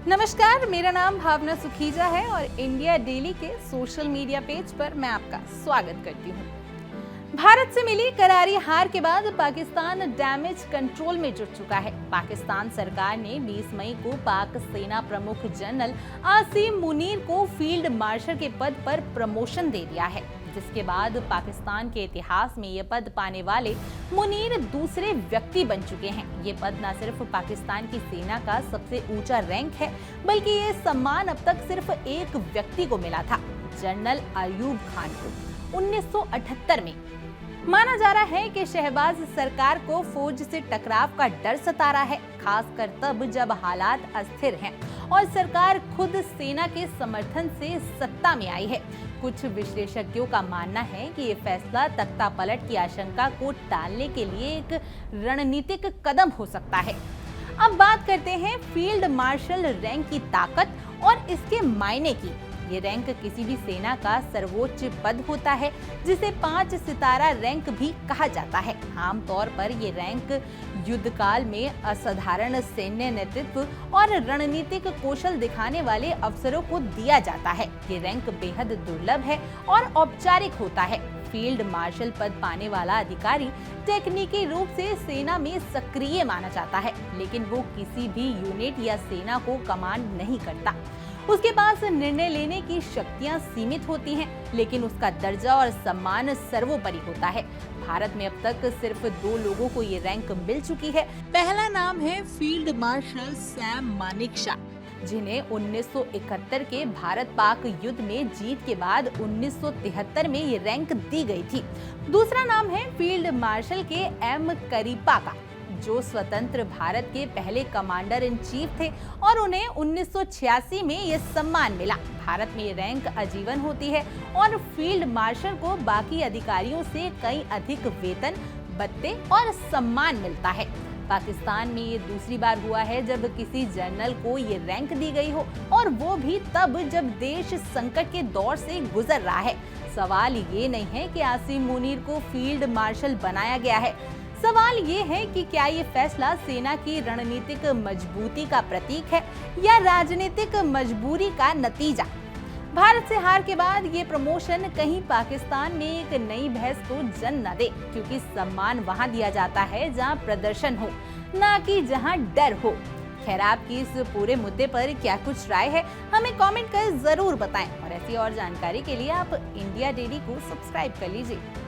नमस्कार, मेरा नाम भावना सुखीजा है और इंडिया डेली के सोशल मीडिया पेज पर मैं आपका स्वागत करती हूँ। भारत से मिली करारी हार के बाद पाकिस्तान डैमेज कंट्रोल में जुट चुका है। पाकिस्तान सरकार ने 20 मई को पाक सेना प्रमुख जनरल आसिम मुनीर को फील्ड मार्शल के पद पर प्रमोशन दे दिया है, जिसके बाद पाकिस्तान के इतिहास में ये पद पाने वाले मुनीर दूसरे व्यक्ति बन चुके हैं। ये पद न सिर्फ पाकिस्तान की सेना का सबसे ऊंचा रैंक है, बल्कि ये सम्मान अब तक सिर्फ एक व्यक्ति को मिला था, जनरल अयूब खान को 1978 में। माना जा रहा है कि शहबाज सरकार को फौज से टकराव का डर सता रहा है, खासकर तब जब हालात अस्थिर हैं और सरकार खुद सेना के समर्थन से सत्ता में आई है। कुछ विशेषज्ञों का मानना है कि ये फैसला तख्ता पलट की आशंका को टालने के लिए एक रणनीतिक कदम हो सकता है। अब बात करते हैं फील्ड मार्शल रैंक की ताकत और इसके मायने की। ये रैंक किसी भी सेना का सर्वोच्च पद होता है, जिसे 5 सितारा रैंक भी कहा जाता है। आमतौर पर ये रैंक युद्धकाल में असाधारण सैन्य नेतृत्व और रणनीतिक कौशल दिखाने वाले अफसरों को दिया जाता है। ये रैंक बेहद दुर्लभ है और औपचारिक होता है। फील्ड मार्शल पद पाने वाला अधिकारी टेक्निकी रूप से सेना में सक्रिय माना जाता है, लेकिन वो किसी भी यूनिट या सेना को कमांड नहीं करता। उसके पास निर्णय लेने की शक्तियां सीमित होती हैं, लेकिन उसका दर्जा और सम्मान सर्वोपरि होता है। भारत में अब तक सिर्फ 2 लोगों को ये रैंक मिल चुकी है। पहला नाम है फील्ड मार्शल सैम मानेकशॉ, जिन्हें 1971 के भारत पाक युद्ध में जीत के बाद 1973 में ये रैंक दी गई थी। दूसरा नाम है फील्ड मार्शल के एम करीपा का, जो स्वतंत्र भारत के पहले कमांडर इन चीफ थे और उन्हें 1986 में यह सम्मान मिला। भारत में ये रैंक आजीवन होती है और फील्ड मार्शल को बाकी अधिकारियों से कई अधिक वेतन, भत्ते और सम्मान मिलता है। पाकिस्तान में ये दूसरी बार हुआ है जब किसी जनरल को ये रैंक दी गई हो, और वो भी तब जब देश संकट के दौर से गुजर रहा है। सवाल ये नहीं है कि आसिम मुनीर को फील्ड मार्शल बनाया गया है, सवाल ये है कि क्या ये फैसला सेना की रणनीतिक मजबूती का प्रतीक है या राजनीतिक मजबूरी का नतीजा। भारत से हार के बाद ये प्रमोशन कहीं पाकिस्तान में एक नई बहस को जन्म न दे, क्योंकि सम्मान वहां दिया जाता है जहां प्रदर्शन हो, ना कि जहां डर हो। खैर, आपकी इस पूरे मुद्दे पर क्या कुछ राय है, हमें कमेंट कर जरूर बताएं और ऐसी और जानकारी के लिए आप इंडिया डेली को सब्सक्राइब कर लीजिए।